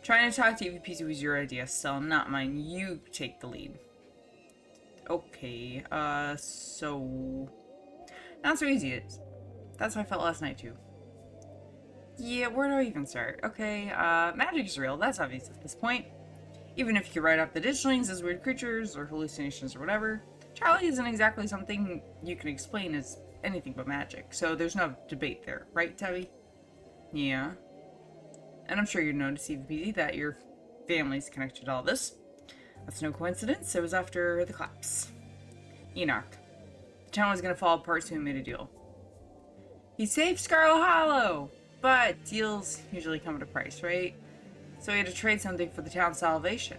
Trying to talk to EVPC was your idea, Stella, not mine. You take the lead. Okay, so... Not so easy it is. That's how I felt last night, too. Yeah, where do I even start? Okay, magic is real, that's obvious at this point. Even if you could write off the digitals as weird creatures or hallucinations or whatever, Charlie isn't exactly something you can explain as anything but magic, so there's no debate there, right, Tabby? Yeah. And I'm sure you noticed, EVPD, that your family's connected to all this. That's no coincidence, it was after the collapse. Enoch. The town was gonna fall apart, so he made a deal. He saved Scarlet Hollow! But deals usually come at a price, right? So he had to trade something for the town's salvation.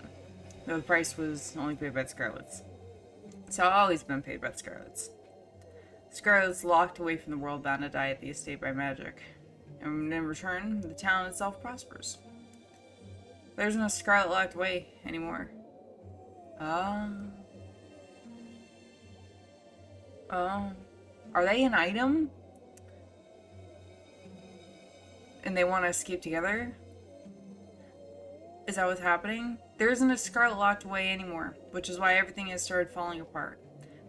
Though the price was only paid by the Scarlets. It's always been paid by the Scarlets. Scarlet's locked away from the world, bound to die at the estate by magic. And in return, the town itself prospers. There's no Scarlet locked away anymore. Are they an item? And they want to escape together? Is that what's happening? There isn't a Scarlet locked away anymore, which is why everything has started falling apart.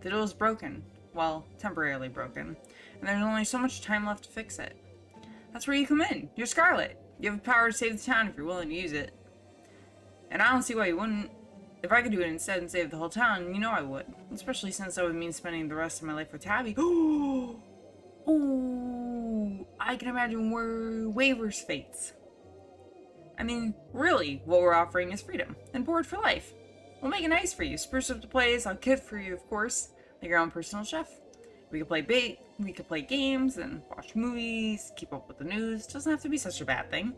The deal is broken. Well, temporarily broken. And there's only so much time left to fix it. That's where you come in. You're Scarlet. You have the power to save the town if you're willing to use it. And I don't see why you wouldn't. If I could do it instead and save the whole town, you know I would. Especially since that would mean spending the rest of my life with Tabby. Ooh, I can imagine Waver's fates. I mean, really, what we're offering is freedom and board for life. We'll make it nice for you, spruce up the place, I'll cook for you, of course, like your own personal chef. We could play games and watch movies, keep up with the news. Doesn't have to be such a bad thing.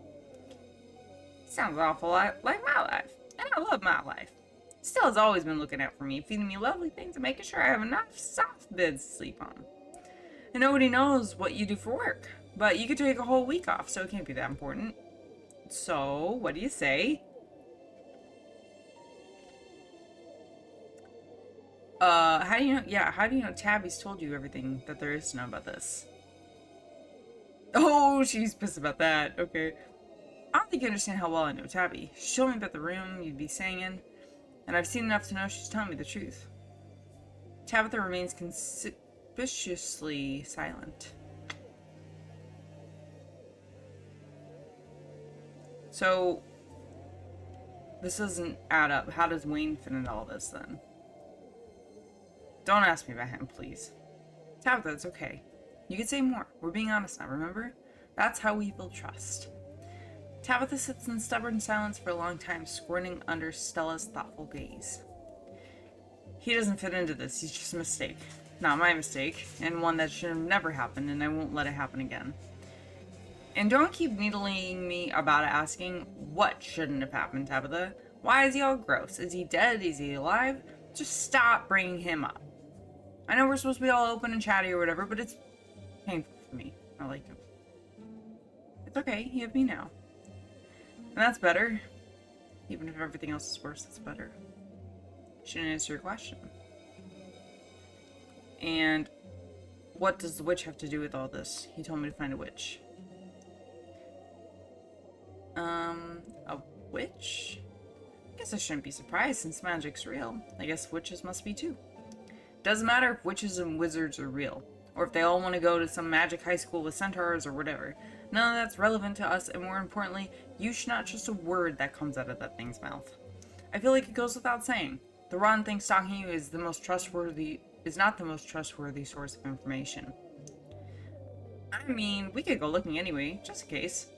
Sounds an awful lot like my life, and I love my life. Stella's always been looking out for me, feeding me lovely things and making sure I have enough soft beds to sleep on. And nobody knows what you do for work, but you could take a whole week off, so it can't be that important. So, what do you say? How do you know? Yeah, how do you know Tabby's told you everything that there is to know about this? Oh, she's pissed about that. Okay. I don't think you understand how well I know Tabby. She told me about the room you'd be staying in, and I've seen enough to know she's telling me the truth. Tabitha remains conspicuously silent. So, this doesn't add up. How does Wayne fit into all this, then? Don't ask me about him, please. Tabitha, it's okay. You can say more. We're being honest now, remember? That's how we build trust. Tabitha sits in stubborn silence for a long time, squirting under Stella's thoughtful gaze. He doesn't fit into this. He's just a mistake. Not my mistake, and one that should have never happened, and I won't let it happen again. And don't keep needling me about asking what shouldn't have happened, Tabitha. Why is he all gross? Is he dead? Is he alive? Just stop bringing him up. I know we're supposed to be all open and chatty or whatever, but it's painful for me. I like him. It's okay. You have me now. And that's better. Even if everything else is worse, that's better. She didn't answer your question. And what does the witch have to do with all this? He told me to find a witch. A witch? I guess I shouldn't be surprised since magic's real. I guess witches must be too. Doesn't matter if witches and wizards are real, or if they all want to go to some magic high school with centaurs or whatever. None of that's relevant to us, and more importantly, you should not trust a word that comes out of that thing's mouth. I feel like it goes without saying. The rotten thing stalking you is not the most trustworthy source of information. I mean, we could go looking anyway, just in case.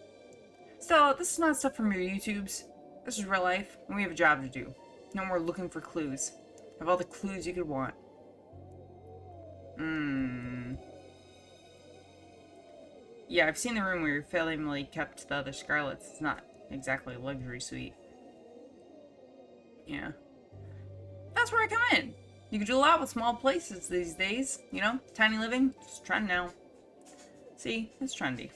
Stella, this is not stuff from your YouTubes. This is real life, and we have a job to do. No more looking for clues. Have all the clues you could want. Yeah, I've seen the room where your family kept the other Scarlets. It's not exactly a luxury suite. Yeah. That's where I come in. You can do a lot with small places these days, you know? Tiny living, it's a trend now. See, it's trendy.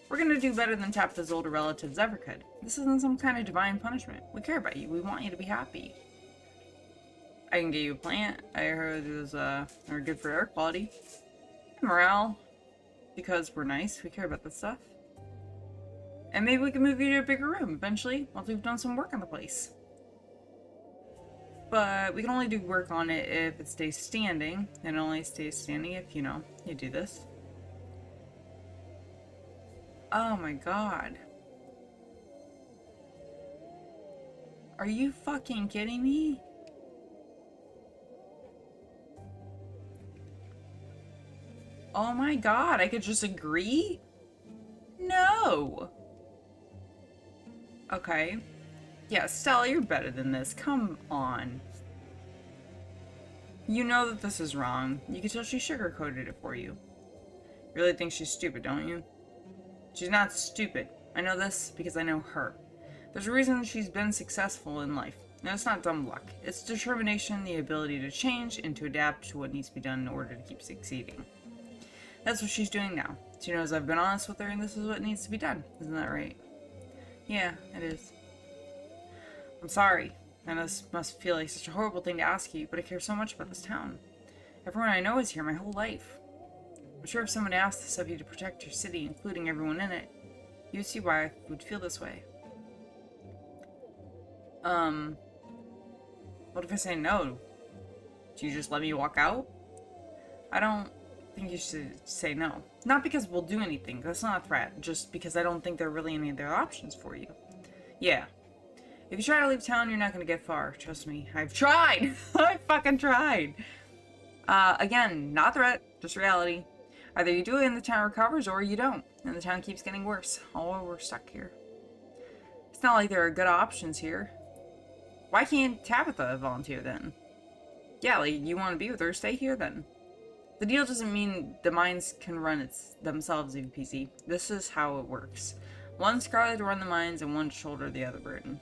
We're gonna do better than Tabitha's older relatives ever could. This isn't some kind of divine punishment. We care about you. We want you to be happy. I can get you a plant. I heard it was, are good for air quality. And morale. Because we're nice. We care about this stuff. And maybe we can move you to a bigger room eventually, once we've done some work on the place. But we can only do work on it if it stays standing. And it only stays standing if, you know, you do this. Oh my god. Are you fucking kidding me? Oh my god, I could just agree? No! Okay. Yeah, Stella, you're better than this. Come on. You know that this is wrong. You can tell she sugarcoated it for you. You really think she's stupid, don't you? She's not stupid. I know this because I know her. There's a reason she's been successful in life. And it's not dumb luck. It's determination, the ability to change, and to adapt to what needs to be done in order to keep succeeding. That's what she's doing now. She knows I've been honest with her and this is what needs to be done. Isn't that right? Yeah, it is. I'm sorry. And this must feel like such a horrible thing to ask you, but I care so much about this town. Everyone I know is here my whole life. I'm sure if someone asked this of you to protect your city, including everyone in it, you'd see why I would feel this way. What if I say no? Do you just let me walk out? I don't think you should say no. Not because we'll do anything, that's not a threat, just because I don't think there are really any other options for you. Yeah. If you try to leave town, you're not gonna get far, trust me. I've tried! I fucking tried! Again, not threat, just reality. Either you do it and the town recovers, or you don't, and the town keeps getting worse. Oh, we're stuck here. It's not like there are good options here. Why can't Tabitha volunteer then? Yeah, like, you want to be with her, stay here then. The deal doesn't mean the mines can run themselves, EVPC. This is how it works. One Scarlet to run the mines and one to shoulder the other burden.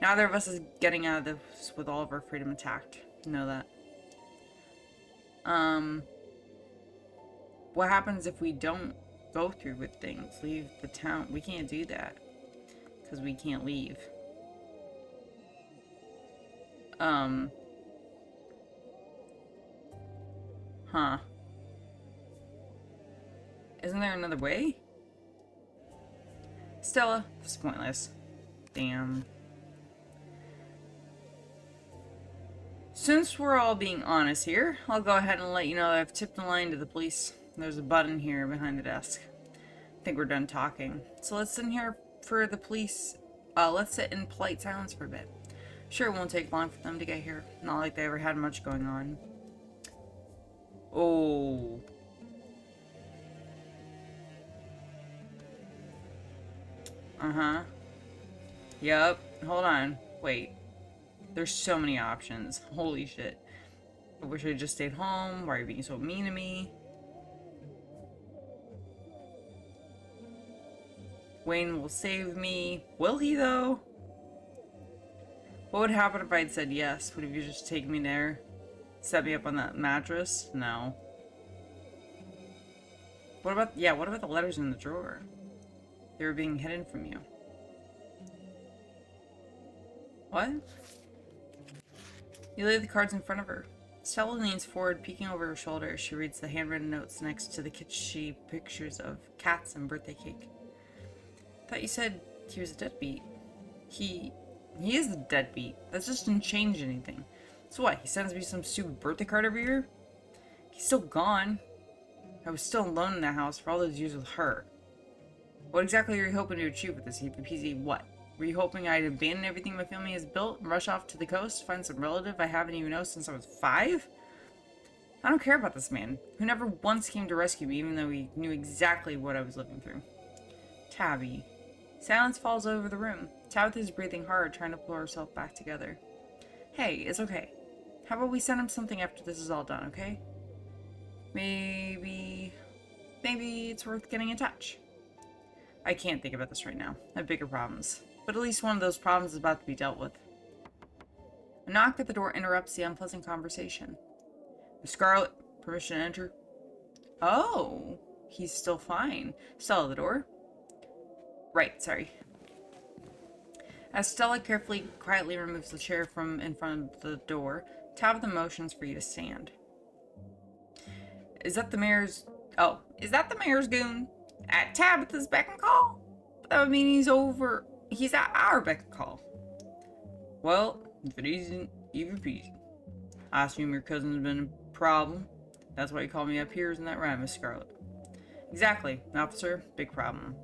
Neither of us is getting out of this with all of our freedom intact. You know that. What happens if we don't go through with things? Leave the town? We can't do that. Because we can't leave. Huh. Isn't there another way? Stella, this is pointless. Damn. Since we're all being honest here, I'll go ahead and let you know that I've tipped the line to the police. There's a button here behind the desk. I think we're done talking. So let's sit in here for the police. Let's sit in polite silence for a bit. Sure, it won't take long for them to get here. Not like they ever had much going on. Oh. Uh-huh. Yep. Hold on. Wait. There's so many options. Holy shit. I wish I just stayed home. Why are you being so mean to me? Wayne will save me. Will he, though? What would happen if I had said yes? Would you just take me there? Set me up on that mattress? No. What about, yeah, what about the letters in the drawer? They were being hidden from you. What? You lay the cards in front of her. Stella leans forward, peeking over her shoulder as she reads the handwritten notes next to the kitschy pictures of cats and birthday cake. Thought you said he was a deadbeat. He is a deadbeat. That just didn't change anything. So what, he sends me some stupid birthday card every year? He's still gone. I was still alone in the house for all those years with her. What exactly are you hoping to achieve with this EPPZ? What? Were you hoping I'd abandon everything my family has built and rush off to the coast to find some relative I haven't even known since I was 5? I don't care about this man, who never once came to rescue me even though he knew exactly what I was living through. Tabby. Silence falls over the room. Tabitha is breathing hard, trying to pull herself back together. Hey, it's okay. How about we send him something after this is all done, okay? Maybe it's worth getting in touch. I can't think about this right now. I have bigger problems. But at least one of those problems is about to be dealt with. A knock at the door interrupts the unpleasant conversation. Miss Scarlet, permission to enter? Oh, he's still fine. Stella, the door? Right, sorry. As Stella quietly removes the chair from in front of the door, Tabitha motions for you to stand. Is that the mayor's goon? At Tabitha's beck and call? But that would mean he's at our beck and call. Well, if it isn't, even peasy. I assume your cousin's been a problem. That's why you called me up here, isn't that right, Miss Scarlet? Exactly, officer. Big problem.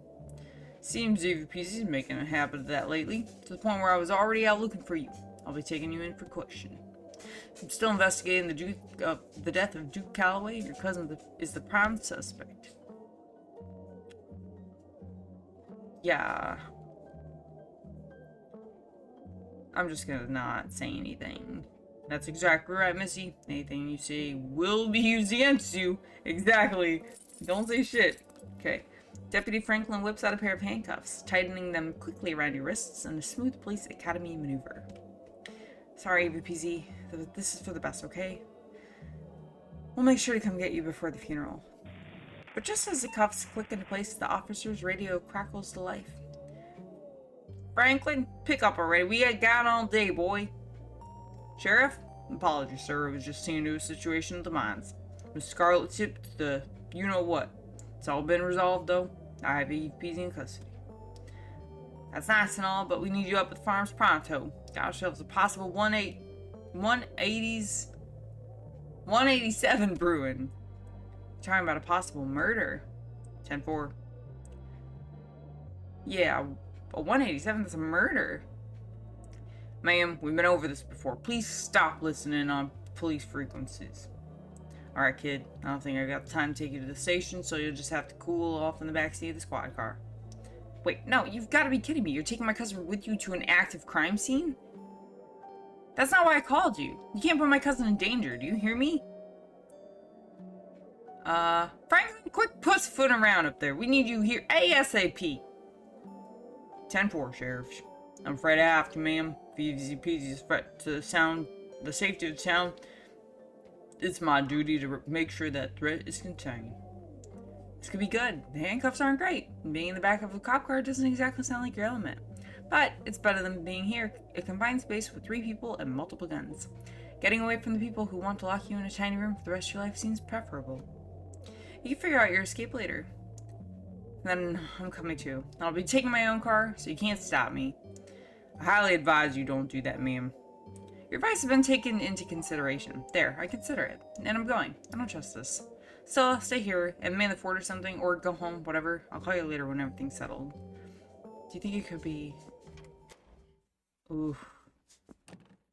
Seems EVPC's making a habit of that lately, to the point where I was already out looking for you. I'll be taking you in for question. I'm still investigating the death of Duke Calloway. Your cousin is the prime suspect. Yeah. I'm just gonna not say anything. That's exactly right, Missy. Anything you say will be used against you. Exactly. Don't say shit. Okay. Deputy Franklin whips out a pair of handcuffs, tightening them quickly around your wrists in a smooth police academy maneuver. Sorry, VPZ. This is for the best, okay? We'll make sure to come get you before the funeral. But just as the cuffs click into place, the officer's radio crackles to life. Franklin, pick up already. We had gone all day, boy. Sheriff? Apologies, sir. It was just seeing to a situation of the mines. Miss Scarlet tipped the you-know-what. It's all been resolved, though. I have EPZ in custody. That's nice and all, but we need you up at the farms pronto. Got ourselves a possible 187 brewing. Talking about a possible murder. 10-4. Yeah, a 187, that's a murder. Ma'am, we've been over this before. Please stop listening on police frequencies. Alright, kid. I don't think I've got the time to take you to the station, so you'll just have to cool off in the backseat of the squad car. Wait, no, you've got to be kidding me. You're taking my cousin with you to an active crime scene? That's not why I called you. You can't put my cousin in danger. Do you hear me? Franklin, quick pussyfoot around up there. We need you here ASAP. 10-4, Sheriff. I'm afraid I have to, ma'am. VZP's threat to the safety of the town. It's my duty to make sure that threat is contained. This could be good. The handcuffs aren't great. Being in the back of a cop car doesn't exactly sound like your element. But it's better than being here. It combines space with 3 people and multiple guns. Getting away from the people who want to lock you in a tiny room for the rest of your life seems preferable. You can figure out your escape later. Then I'm coming too. I'll be taking my own car, so you can't stop me. I highly advise you don't do that, ma'am. Your advice has been taken into consideration. There, I consider it. And I'm going. I don't trust this. So, stay here and man the fort or something, or go home, whatever. I'll call you later when everything's settled. Do you think it could be... Ooh.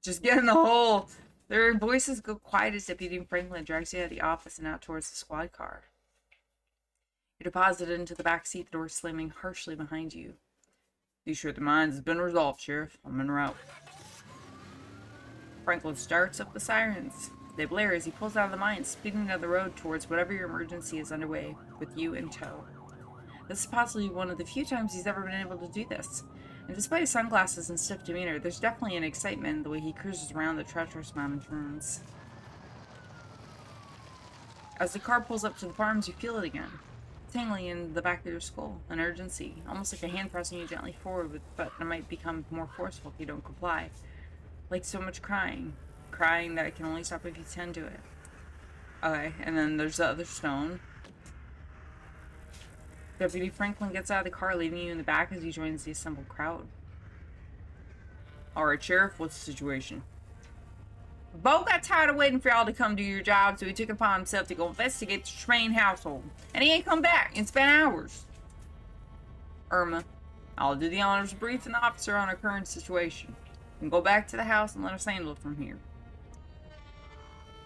Just get in the hole! Their voices go quiet as Deputy Franklin drags you out of the office and out towards the squad car. You're deposited into the back seat, the door slamming harshly behind you. Be sure the mines has been resolved, Sheriff. I'm en route. Franklin starts up the sirens. They blare as he pulls out of the mine, speeding down the road towards whatever your emergency is underway, with you in tow. This is possibly one of the few times he's ever been able to do this. And despite his sunglasses and stiff demeanor, there's definitely an excitement in the way he cruises around the treacherous mountain ruins. As the car pulls up to the farms, you feel it again. Tingling in the back of your skull, an urgency, almost like a hand pressing you gently forward, but it might become more forceful if you don't comply. Like so much crying. Crying that it can only stop if you tend to it. Okay, and then there's the other stone. Deputy Franklin gets out of the car, leaving you in the back as he joins the assembled crowd. Alright, Sheriff, what's the situation? Bo got tired of waiting for y'all to come do your job, so he took it upon himself to go investigate the Tremaine household. And he ain't come back. It's been hours. Irma, I'll do the honors of briefing the officer on our current situation. And go back to the house and let us handle it from here.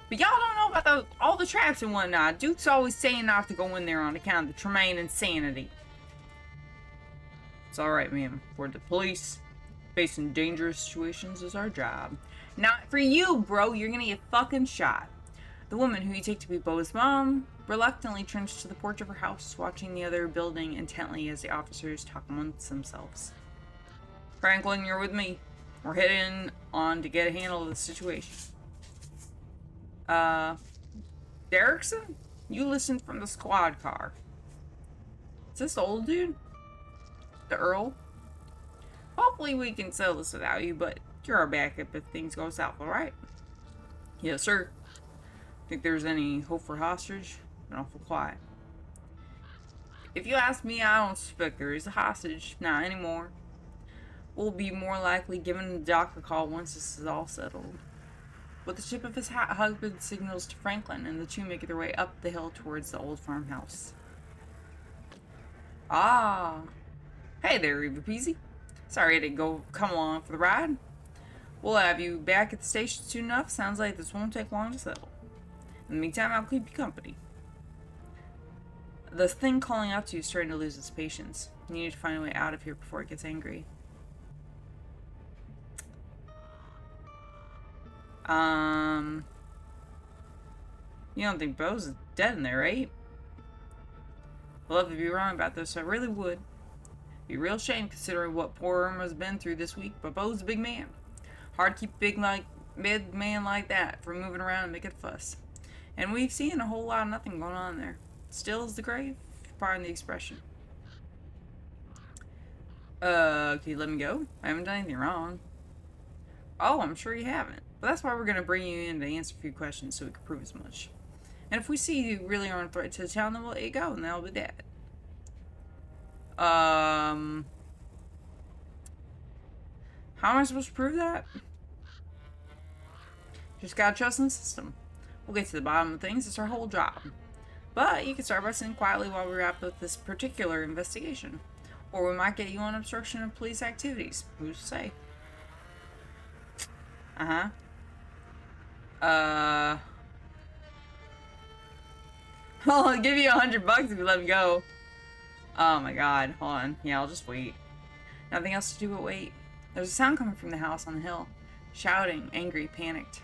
But y'all don't know about all the traps and whatnot. Duke's always saying not to go in there on account of the Tremaine insanity. It's alright, ma'am. We're the police. Facing dangerous situations is our job. Not for you, bro. You're gonna get fucking shot. The woman, who you take to be Bo's mom, reluctantly turns to the porch of her house, watching the other building intently as the officers talk amongst themselves. Franklin, you're with me. We're heading on to get a handle of the situation. Derrickson? You listen from the squad car. Is this the old dude? The Earl? Hopefully we can settle this without you, but you're our backup if things go south, alright? Yes, sir. Think there's any hope for hostage? Been awful quiet. If you ask me, I don't suspect there is a hostage. Not anymore. We'll be more likely giving the doc a call once this is all settled. With the tip of his hat, husband signals to Franklin, and the two make their way up the hill towards the old farmhouse. Ah. Hey there, Eva Peasy. Sorry I didn't come along for the ride. We'll have you back at the station soon enough. Sounds like this won't take long to settle. In the meantime, I'll keep you company. The thing calling out to you is starting to lose its patience. You need to find a way out of here before it gets angry. You don't think Bo's dead in there, right? I'd love to be wrong about this, I really would. Be a real shame considering what poor Irma's been through this week, but Bo's a big man. Hard to keep a big man like that from moving around and making a fuss. And we've seen a whole lot of nothing going on there. Still as the grave, pardon the expression. Can you let me go? I haven't done anything wrong. Oh, I'm sure you haven't. But that's why we're gonna bring you in to answer a few questions so we can prove as much. And if we see you really aren't a threat to the town, then we'll let you go, and that'll be that. How am I supposed to prove that? Just gotta trust in the system. We'll get to the bottom of things. It's our whole job. But you can start by sitting quietly while we wrap up this particular investigation. Or we might get you on obstruction of police activities. Who's to say? I'll give you $100 if you let me go. Oh my god, hold on. Yeah, I'll just wait. Nothing else to do but wait. There's a sound coming from the house on the hill. Shouting, angry, panicked.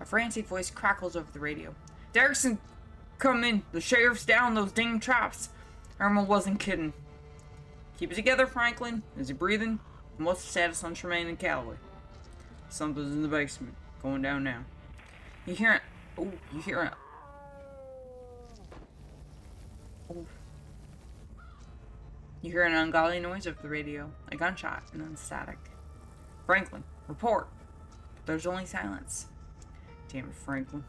A frantic voice crackles over the radio. Derrickson, come in. The sheriff's down those dang traps. Irma wasn't kidding. Keep it together, Franklin. Is he breathing? And what's the status on Tremaine and Calloway? Something's in the basement. Going down now. You hear it? Oh, you hear it? Oh. You hear an ungodly noise over the radio. A gunshot and then static. Franklin, report. But there's only silence. Damn it, Franklin.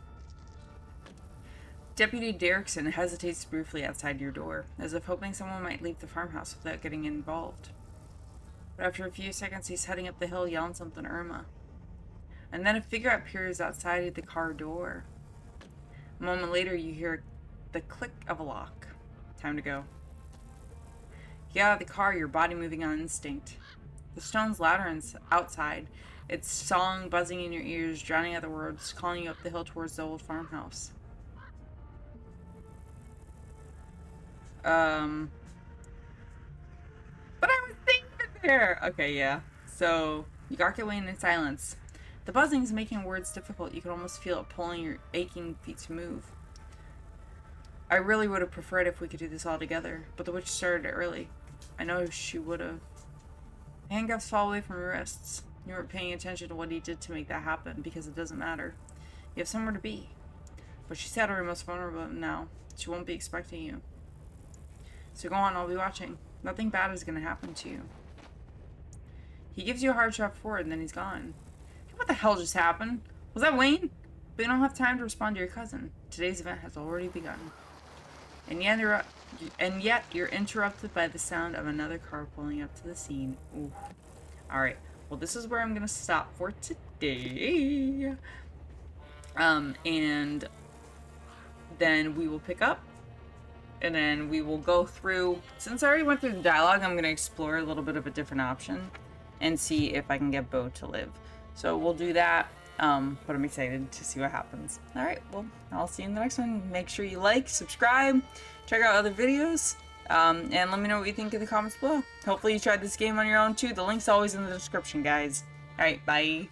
Deputy Derrickson hesitates briefly outside your door, as if hoping someone might leave the farmhouse without getting involved. But after a few seconds, he's heading up the hill yelling something to Irma. And then a figure appears outside the car door. A moment later, you hear the click of a lock. Time to go. You get out of the car, your body moving on instinct. The stone's louder outside, its song buzzing in your ears, drowning out the words, calling you up the hill towards the old farmhouse. But I was thinking there! Okay, yeah. So, you got your way in silence. The buzzing is making words difficult. You can almost feel it pulling your aching feet to move. I really would have preferred if we could do this all together, but the witch started it early. I know she would have. The handcuffs fall away from your wrists. You weren't paying attention to what he did to make that happen, because it doesn't matter. You have somewhere to be. But she's at her most vulnerable now. She won't be expecting you. So go on, I'll be watching. Nothing bad is going to happen to you. He gives you a hard shot forward, and then he's gone. What the hell just happened? Was that Wayne? But you don't have time to respond to your cousin. Today's event has already begun. And yet you're interrupted by the sound of another car pulling up to the scene. Ooh. Alright. Well, this is where I'm going to stop for today. And then we will pick up, and then we will go through, since I already went through the dialogue, I'm going to explore a little bit of a different option and see if I can get Bo to live. So we'll do that, but I'm excited to see what happens. Alright, well, I'll see you in the next one. Make sure you like, subscribe, check out other videos, and let me know what you think in the comments below. Hopefully you tried this game on your own too. The link's always in the description, guys. Alright, bye.